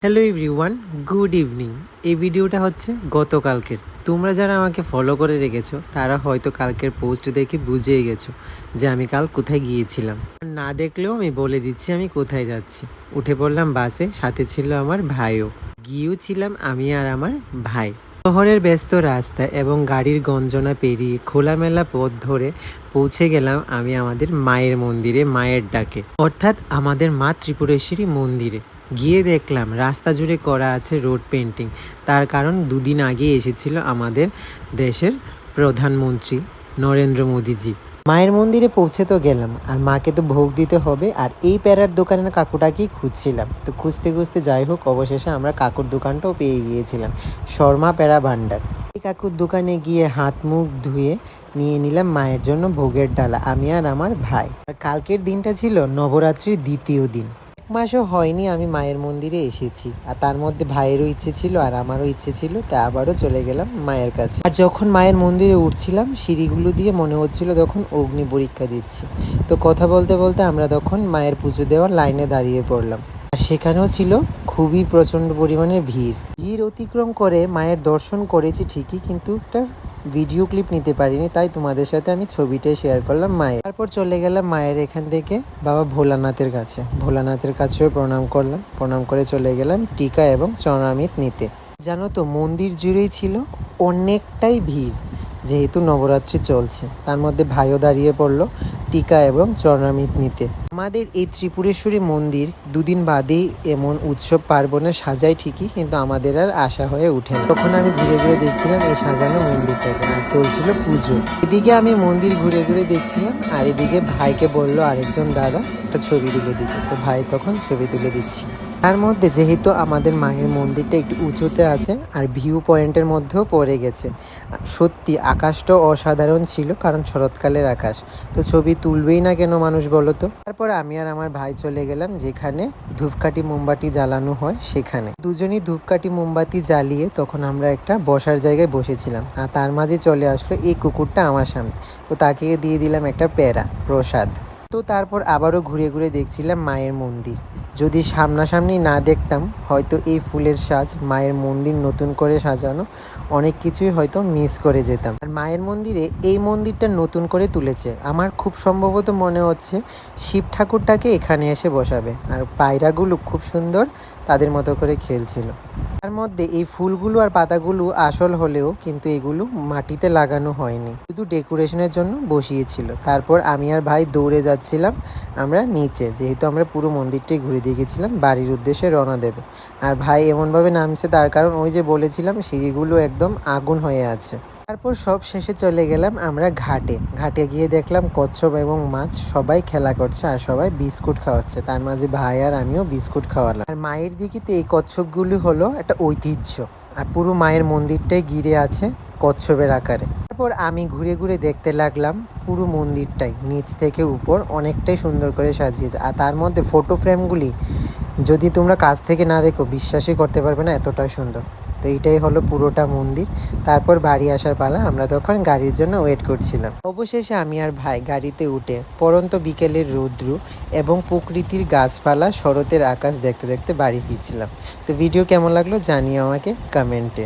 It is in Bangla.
Hello everyone, good evening. এই ভিডিওটা হচ্ছে গতকালকের। তোমরা যারা আমাকে ফলো করে রেখেছো তারা হয়তো কালকের পোস্ট দেখে বুঝেই গেছো যে আমি কাল কোথায় গিয়েছিলাম। না দেখলেও আমি বলে দিচ্ছি আমি কোথায় যাচ্ছি। উঠে পড়লাম বাসে, সাথে ছিল আমার ভাইও। গিয়েও ছিলাম আমি আর আমার ভাই। শহরের ব্যস্ত রাস্তা এবং গাড়ির গঞ্জনা পেরিয়ে খোলামেলা পথ ধরে পৌঁছে গেলাম আমি আমাদের মায়ের মন্দিরে, মায়ের ডাকে, অর্থাৎ আমাদের মা ত্রিপুরেশ্বরী মন্দিরে। গিয়ে দেখলাম রাস্তা জুড়ে করা আছে রোড পেন্টিং। তার কারণ দুদিন আগে এসেছিল আমাদের দেশের প্রধানমন্ত্রী নরেন্দ্র মোদীজি। মায়ের মন্দিরে পৌঁছে তো গেলাম, আর মাকে তো ভোগ দিতে হবে, আর এই প্যারার দোকানের কাকুটাকেই খুঁজছিলাম। তো খুঁজতে খুঁজতে যাই হোক, অবশেষে আমরা কাকুর দোকানটাও পেয়ে গিয়েছিলাম, শর্মা প্যারা ভান্ডার। এই কাকুর দোকানে গিয়ে হাত মুখ ধুয়ে নিয়ে নিলাম মায়ের জন্য ভোগের ডালা, আমি আর আমার ভাই। আর কালকের দিনটা ছিল নবরাত্রির দ্বিতীয় দিন। মাসও হয়নি আমি মায়ের মন্দিরে এসেছি, আর তার মধ্যে ভাইয়েরও ইচ্ছে ছিল আর আমারও ইচ্ছে ছিল, তা আবারও চলে গেলাম মায়ের কাছে। আর যখন মায়ের মন্দিরে উঠছিলাম সিঁড়িগুলো দিয়ে, মনে হচ্ছিল তখন অগ্নি পরীক্ষা দিচ্ছি। তো কথা বলতে বলতে আমরা তখন মায়ের পুজো দেওয়ার লাইনে দাঁড়িয়ে পড়লাম। আর সেখানেও ছিল খুবই প্রচণ্ড পরিমাণে ভিড় অতিক্রম করে মায়ের দর্শন করেছি ঠিকই, কিন্তু একটা ভিডিও ক্লিপ নিতে পারিনি, তাই তোমাদের সাথে আমি ছবিটাই শেয়ার করলাম মায়ের। তারপর চলে গেলাম মায়ের এখান থেকে বাবা ভোলানাথের কাছে। ভোলানাথের কাছেও প্রণাম করলাম, প্রণাম করে চলে গেলাম টিকা এবং চরণামৃত নিতে। জানো তো, মন্দির জুড়েই ছিল অনেকটাই ভিড়, যেহেতু নবরাত্রি চলছে। তার মধ্যে ভাইও দাঁড়িয়ে পড়লো টিকা এবং চরণামৃত নিতে। আমাদের এই ত্রিপুরেশ্বরী মন্দির দুদিন বাদেই এমন উৎসব পার্বণে সাজায় ঠিকই, কিন্তু আমাদের আর আশা হয়ে ওঠে না। তখন আমি ঘুরে ঘুরে দেখছিলাম এই সাজানো মন্দিরটাকে, আর চলছিল পুজো। এদিকে আমি মন্দির ঘুরে ঘুরে দেখছিলাম, আর এদিকে ভাইকে বললো আরেকজন দাদা একটা ছবি তুলে দিতে। তো ভাই তখন ছবি তুলে দিচ্ছি। তার মধ্যে যেহেতু আমাদের মায়ের মন্দিরটা একটু উঁচুতে আছে আর ভিউ পয়েন্টের মধ্যেও পড়ে গেছে, সত্যি আকাশটাও অসাধারণ ছিল, কারণ শরৎকালের আকাশ। তো ছবি তুলবেই না কেন মানুষ বলো তো। তারপর আমি আর আমার ভাই চলে গেলাম যেখানে ধূপকাঠি মোমবাতি জ্বালানো হয় সেখানে। দুজনই ধূপকাঠি মোমবাতি জ্বালিয়ে তখন আমরা একটা বসার জায়গায় বসেছিলাম, আর তার মাঝে চলে আসলো এই কুকুরটা আমার সামনে। তো তাকে দিয়ে দিলাম একটা প্যারা প্রসাদ। তো তারপর আবারও ঘুরে ঘুরে দেখছিলাম মায়ের মন্দির। যদি সামনাসামনি না দেখতাম হয়তো এই ফুলের সাজ, মায়ের মন্দির নতুন করে সাজানো, অনেক কিছুই হয়তো মিস করে যেতাম। আর মায়ের মন্দিরে এই মন্দিরটা নতুন করে তুলেছে, আমার খুব সম্ভবত মনে হচ্ছে শিব ঠাকুরটাকে এখানে এসে বসাবে। আর পায়রাগুলো খুব সুন্দর তাদের মতো করে খেলছিল। তার মধ্যে এই ফুলগুলো আর পাতাগুলো আসল হলেও কিন্তু এগুলো মাটিতে লাগানো হয়নি, শুধু ডেকোরেশনের জন্য বসিয়েছিল। তারপর আমি আর ভাই দৌড়ে যাচ্ছিলাম আমরা নিচে, যেহেতু আমরা পুরো মন্দিরটাই ঘুরে দিয়ে গেছিলাম, বাড়ির উদ্দেশ্যে রওনা দেব। আর ভাই এমনভাবে নামছে, তার কারণ ওই যে বলেছিলাম সিঁড়িগুলো একদম আগুন হয়ে আছে। তারপর সব শেষে চলে গেলাম আমরা ঘাটে। ঘাটে গিয়ে দেখলাম কচ্ছপ এবং মাছ সবাই খেলা করছে, আর সবাই বিস্কুট খাওয়াচ্ছে। তার মাঝে ভাই আর আমিও বিস্কুট খাওয়ালাম। আর মায়ের দিকেতে এই কচ্ছপগুলি হলো একটা ঐতিহ্য, আর পুরো মায়ের মন্দিরটাই ঘিরে আছে কচ্ছপের আকারে। তারপর আমি ঘুরে ঘুরে দেখতে লাগলাম পুরো মন্দিরটাই নিচ থেকে উপর অনেকটাই সুন্দর করে সাজিয়েছে। আর তার মধ্যে ফটো ফ্রেমগুলি যদি তোমরা কাছ থেকে না দেখো বিশ্বাসই করতে পারবে না, এতটাই সুন্দর। তো এইটাই হলো পুরোটা মন্দির। তারপর বাড়ি আসার পালা, আমরা তখন গাড়ির জন্য ওয়েট করছিলাম। অবশেষে আমি আর ভাই গাড়িতে উঠে পরন্ত বিকেলের রৌদ্র এবং প্রকৃতির গাছপালা, শরতের আকাশ দেখতে দেখতে বাড়ি ফিরছিলাম। তো ভিডিও কেমন লাগলো জানিও আমাকে কমেন্টে।